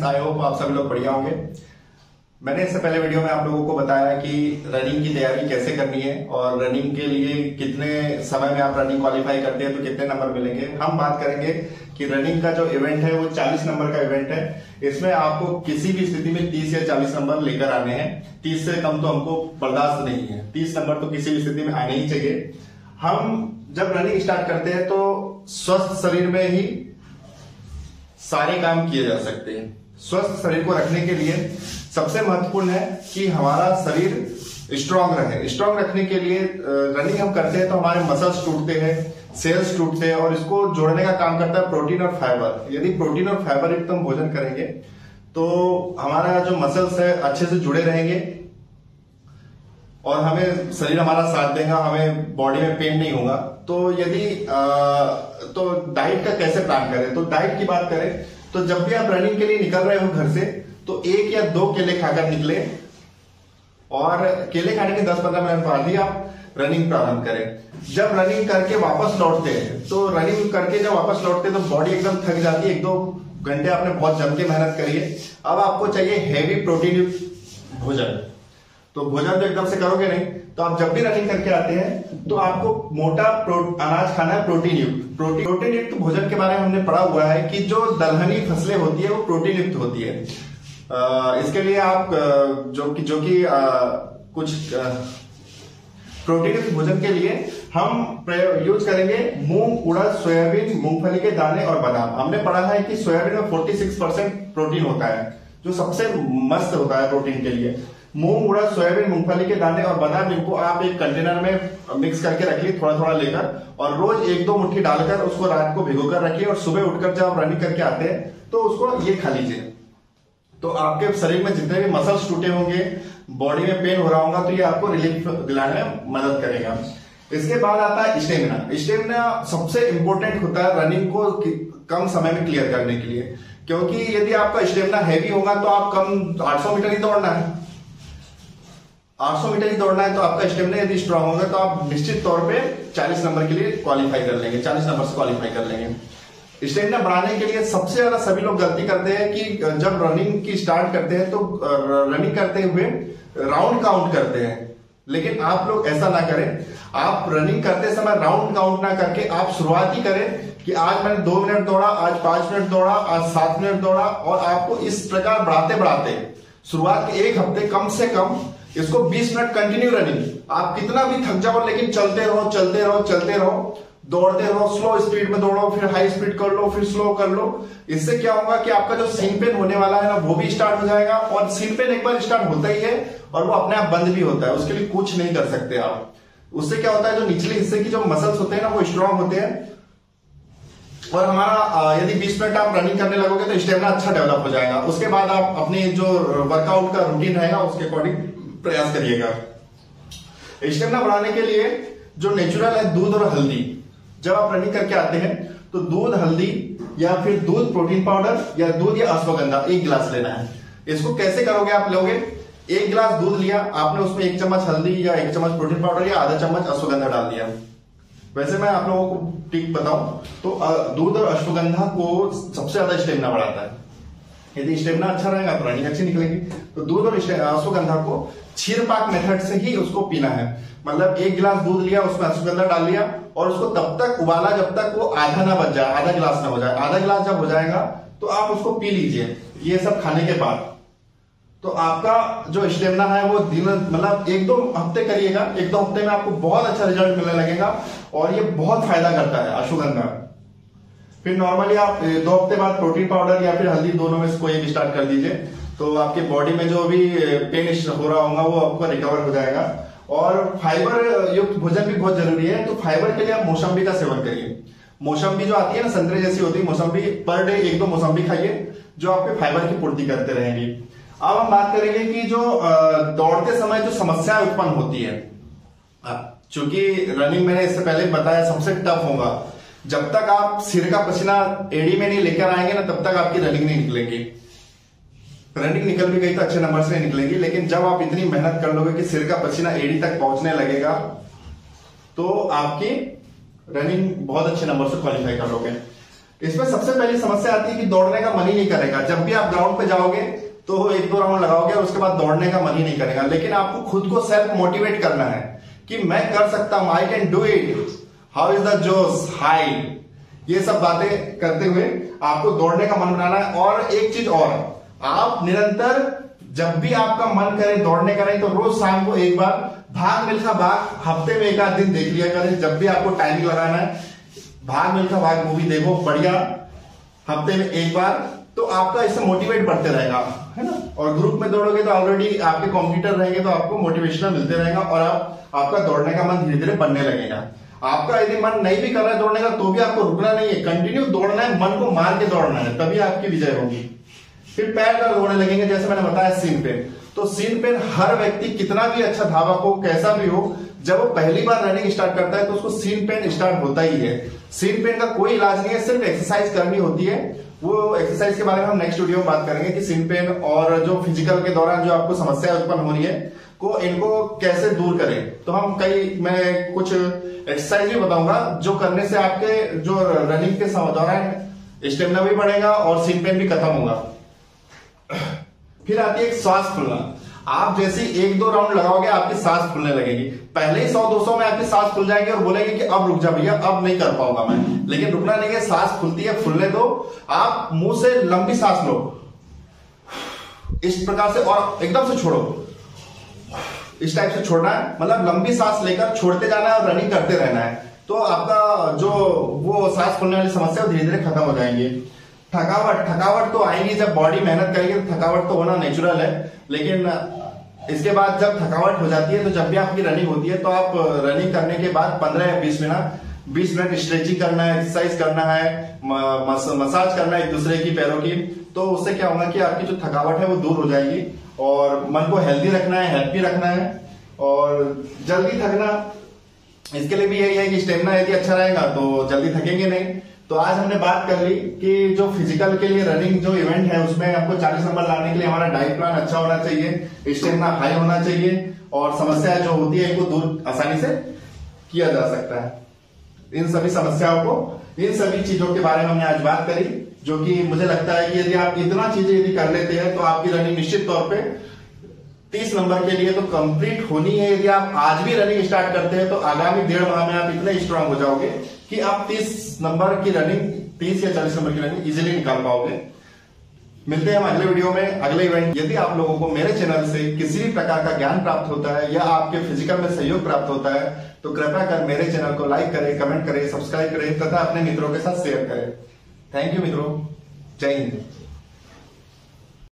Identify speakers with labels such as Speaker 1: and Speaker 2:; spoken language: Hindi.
Speaker 1: आई होप आप सभी लोग बढ़िया होंगे। मैंने इससे पहले वीडियो में आप लोगों को बताया कि रनिंग की तैयारी कैसे करनी है और रनिंग के लिए कितने समय में आप रनिंग क्वालिफाई करते हैं तो कितने नंबर मिलेंगे। हम बात करेंगे कि रनिंग का जो इवेंट है वो 40 नंबर का इवेंट है। इसमें आपको किसी भी स्थिति में 30 या 40 नंबर लेकर आने हैं। 30 से कम तो हमको बर्दाश्त नहीं है। 30 नंबर तो किसी भी स्थिति में आने ही चाहिए। हम जब रनिंग स्टार्ट करते हैं तो स्वस्थ शरीर में ही सारे काम किए जा सकते हैं। स्वस्थ शरीर को रखने के लिए सबसे महत्वपूर्ण है कि हमारा शरीर स्ट्रांग रहे। स्ट्रांग रखने के लिए रनिंग हम करते हैं तो हमारे मसल्स टूटते हैं, सेल्स टूटते हैं और इसको जोड़ने का काम करता है प्रोटीन और फाइबर। यदि प्रोटीन और फाइबर युक्त हम भोजन करेंगे तो हमारा जो मसल्स है अच्छे से जुड़े रहेंगे और हमें शरीर हमारा साथ देगा, हमें बॉडी में पेन नहीं होगा। तो यदि तो डाइट का कैसे प्लान करें, तो डाइट की बात करें तो जब भी आप रनिंग के लिए निकल रहे हो घर से तो 1 या 2 केले खाकर निकले और केले खाने के 10-15 मिनट बाद ही आप रनिंग प्रारंभ करें। जब रनिंग करके वापस लौटते हैं तो रनिंग करके जब वापस लौटते हैं तो बॉडी एकदम थक जाती है। 1-2 घंटे आपने बहुत जम के मेहनत करी है। अब आपको चाहिए हैवी प्रोटीन युक्त भोजन। तो भोजन तो एकदम से करोगे नहीं, तो आप जब भी रनिंग करके आते हैं तो आपको मोटा अनाज खाना है, प्रोटीन युक्त। प्रोटीन युक्त भोजन के बारे में हमने पढ़ा हुआ है कि जो दलहनी फसलें होती है वो प्रोटीन युक्त होती है। इसके लिए आप जो कि कुछ प्रोटीन युक्त भोजन के लिए हम यूज करेंगे मूंग, उड़द, सोयाबीन, मूंगफली के दाने और बादाम। हमने पढ़ा है कि सोयाबीन में 46% प्रोटीन होता है, जो सबसे मस्त होता है प्रोटीन के लिए। मूंग, उड़द, सोयाबीन, मूंगफली के दाने और बादाम, इनको आप एक कंटेनर में मिक्स करके रखिए थोड़ा थोड़ा लेकर, और रोज 1-2 मुट्ठी डालकर उसको रात को भिगोकर रखिए और सुबह उठकर जब आप रनिंग करके आते हैं तो उसको ये खा लीजिए। तो आपके शरीर में जितने भी मसल्स टूटे होंगे, बॉडी में पेन हो रहा होगा, तो ये आपको रिलीफ दिलाने में मदद करेगा। इसके बाद आता है स्टेमिना। स्टेमिना सबसे इंपॉर्टेंट होता है रनिंग को कम समय में क्लियर करने के लिए, क्योंकि यदि आपका स्टेमिना हैवी होगा तो आप कम 800 मीटर ही दौड़ना है। 800 मीटर ही दौड़ना है तो आपका स्टेमिना यदि स्ट्रांग होगा तो आप निश्चित तौर पे 40 नंबर के लिए क्वालिफाई कर लेंगे, 40 नंबर से क्वालिफाई कर लेंगे। स्टेमिना बढ़ाने के लिए सबसे ज्यादा सभी लोग गलती करते हैं कि जब रनिंग की स्टार्ट करते हैं तो रनिंग करते हुए राउंड काउंट करते हैं, लेकिन आप लोग ऐसा ना करें। आप रनिंग करते समय राउंड काउंट ना करके आप शुरुआत ही करें कि आज मैंने 2 मिनट दौड़ा, आज 5 मिनट दौड़ा, आज 7 मिनट दौड़ा, और आपको इस प्रकार बढ़ाते बढ़ाते शुरुआत के 1 हफ्ते कम से कम इसको 20 मिनट कंटिन्यू रनिंग। आप कितना भी थक जाओ लेकिन चलते रहो चलते रहो चलते रहो, दौड़ते रहो। स्लो स्पीड में दौड़ो, फिर हाई स्पीड कर लो, फिर स्लो कर लो। इससे क्या होगा कि आपका जो सीन पेन होने वाला है ना वो भी स्टार्ट हो जाएगा, और सीन पेन एक बार स्टार्ट होता ही है और वो अपने आप बंद भी होता है, उसके लिए कुछ नहीं कर सकते आप। उससे क्या होता है, जो निचले हिस्से की जो मसल्स होते हैं ना वो स्ट्रांग होते हैं, और हमारा यदि 20 मिनट आप रनिंग करने लगोगे तो स्टेमिना अच्छा डेवलप हो जाएगा। उसके बाद आप अपने जो वर्कआउट का रूटीन रहेगा उसके अकॉर्डिंग प्रयास करिएगा। स्टेमिना बढ़ाने के लिए जो नेचुरल है दूध और हल्दी। जब आप रनिंग करके आते हैं तो दूध, हल्दी या फिर दूध प्रोटीन पाउडर या दूध या अश्वगंधा 1 गिलास लेना है। इसको कैसे करोगे, आप लोगे 1 गिलास दूध लिया आपने, उसमें 1 चम्मच हल्दी या 1 चम्मच प्रोटीन पाउडर या आधा चम्मच अश्वगंधा डाल दिया। वैसे मैं आप लोगों को टिक बताऊं तो दूध और अश्वगंधा को सबसे ज्यादा स्टेमिना बढ़ाता है। यदि स्टेमिना अच्छा रहेगा तो रनिंग अच्छी निकलेगी। तो दूध और अश्वगंधा को क्षीरपाक मेथड से ही उसको पीना है। मतलब 1 गिलास दूध लिया, उसमें अश्वगंधा डाल लिया और उसको तब तक उबाला जब तक वो आधा ना बच जाए, आधा गिलास ना हो जाए। आधा गिलास जब हो जाएगा तो आप उसको पी लीजिए। ये सब खाने के बाद तो आपका जो स्टेमिना है वो दिन मतलब 1-2 हफ्ते करिएगा। 1-2 हफ्ते में आपको बहुत अच्छा रिजल्ट मिलने लगेगा और ये बहुत फायदा करता है अश्वगंधा। फिर नॉर्मली आप 2 हफ्ते बाद प्रोटीन पाउडर या फिर हल्दी दोनों में से कोई एक स्टार्ट कर दीजिए, तो आपके बॉडी में जो भी पेन हो रहा होगा वो आपका रिकवर हो जाएगा। और फाइबर युक्त भोजन भी बहुत जरूरी है, तो फाइबर के लिए आप मौसम्बी का सेवन करिए। मौसम्बी जो आती है ना संतरे जैसी होती है मौसम्बी, पर डे 1-2 मौसम्बी खाइए जो आपके फाइबर की पूर्ति करते रहेंगे। अब हम बात करेंगे कि जो दौड़ते समय जो समस्याएं उत्पन्न होती है, चूंकि रनिंग मैंने इससे पहले बताया सबसे टफ होगा। जब तक आप सिर का पसीना एड़ी में नहीं लेकर आएंगे ना तब तक आपकी रनिंग नहीं निकलेगी। रनिंग निकल भी गई तो अच्छे नंबर से निकलेगी, लेकिन जब आप इतनी मेहनत कर लोगे कि सिर का पसीना एड़ी तक पहुंचने लगेगा तो आपकी रनिंग बहुत अच्छे नंबर से क्वालिफाई कर लोगे। इसमें सबसे पहली समस्या आती है कि दौड़ने का मन ही नहीं करेगा। जब भी आप ग्राउंड पे जाओगे तो 1-2 राउंड लगाओगे और उसके बाद दौड़ने का मन ही नहीं करेगा। लेकिन आपको खुद को सेल्फ मोटिवेट करना है कि मैं कर सकता हूं, I can do it, how is the जोश हाई, ये सब बातें करते हुए आपको दौड़ने का मन बनाना है। और एक चीज और, आप निरंतर जब भी आपका मन करे दौड़ने का नहीं तो रोज शाम को एक बार भाग मिल्खा भाग हफ्ते में 1 आध दिन देख लिया करें। जब भी आपको टाइमिंग लगाना है, भाग मिल्खा भाग मूवी देखो बढ़िया, हफ्ते में 1 बार, तो आपका इससे मोटिवेट बढ़ते रहेगा, है ना। और ग्रुप में दौड़ोगे तो ऑलरेडी आपके कॉम्पिटिटर रहेंगे तो आपको मोटिवेशन मिलते रहेगा और आपका दौड़ने का मन धीरे धीरे बनने लगेगा। आपका यदि मन नहीं भी कर रहा है दौड़ने का तो भी आपको रुकना नहीं है, कंटिन्यू दौड़ना है, मन को मार के दौड़ना है, तभी आपकी विजय होगी। फिर पैर दर्द होने लगेंगे, जैसे मैंने बताया सीन पेन। तो सीन पेन हर व्यक्ति कितना भी अच्छा धावक हो, कैसा भी हो, जब वो पहली बार रनिंग स्टार्ट करता है तो उसको सीन पेन स्टार्ट होता ही है। सीन पेन का कोई इलाज नहीं है, सिर्फ एक्सरसाइज करनी होती है। वो एक्सरसाइज के बारे में हम नेक्स्ट वीडियो में बात करेंगे कि सीन पेन और जो फिजिकल के दौरान जो आपको समस्या उत्पन्न हो रही है को इनको कैसे दूर करें। तो मैं कुछ एक्सरसाइज भी बताऊंगा जो करने से आपके जो रनिंग के दौरान स्टेमिना भी बढ़ेगा और सीन पेन भी खत्म होगा। फिर आती है एक सांस फूलना। आप जैसे 1-2 राउंड लगाओगे आपकी सांस फूलने लगेगी। पहले ही 100-200 में आपकी सांस फूल जाएगी और बोलेंगे कि अब रुक जा भैया, अब नहीं कर पाऊंगा मैं। लेकिन रुकना नहीं है, सांस फूलती है, फूलने दो। आप मुंह से लंबी सांस लो इस प्रकार से और एकदम से छोड़ो, इस टाइप से छोड़ना है, मतलब लंबी सांस लेकर छोड़ते जाना है और रनिंग करते रहना है। तो आपका जो वो सांस फूलने वाली समस्या धीरे धीरे खत्म हो जाएंगी। थकावट तो आएगी, जब बॉडी मेहनत करेगी तो थकावट तो होना नेचुरल है। लेकिन इसके बाद जब थकावट हो जाती है तो जब भी आपकी रनिंग होती है तो आप रनिंग करने के बाद 15 या 20 मिनट स्ट्रेचिंग करना है, एक्सरसाइज करना है, मसाज करना है एक दूसरे की पैरों की। तो उससे क्या होगा कि आपकी जो थकावट है वो दूर हो जाएगी और मन को हेल्दी रखना है, हैप्पी रखना है और जल्दी थकना, इसके लिए भी यही है कि स्टेमिना यदि अच्छा रहेगा तो जल्दी थकेंगे नहीं। तो आज हमने बात कर ली कि जो फिजिकल के लिए रनिंग जो इवेंट है उसमें हमको 40 नंबर लाने के लिए हमारा डाइट प्लान अच्छा होना चाहिए, स्टेमिना हाई होना चाहिए और समस्या जो होती है इनको दूर आसानी से किया जा सकता है। इन सभी समस्याओं को, इन सभी चीजों के बारे में हमने आज बात करी, जो कि मुझे लगता है कि यदि आप इतना चीजें यदि कर लेते हैं तो आपकी रनिंग निश्चित तौर पे 30 नंबर के लिए तो कंप्लीट होनी है। यदि आप आज भी रनिंग स्टार्ट करते हैं तो आगामी 1.5 माह में आप इतने स्ट्रांग हो जाओगे कि आप 30 नंबर की रनिंग, 30 या 40 नंबर की रनिंग इजीली निकाल पाओगे। मिलते हैं हम अगले वीडियो में, अगले इवेंट। यदि आप लोगों को मेरे चैनल से किसी भी प्रकार का ज्ञान प्राप्त होता है या आपके फिजिकल में सहयोग प्राप्त होता है तो कृपया कर मेरे चैनल को लाइक करें, कमेंट करें, सब्सक्राइब करें तथा अपने मित्रों के साथ शेयर करें। थैंक यू मित्रों, जय हिंद।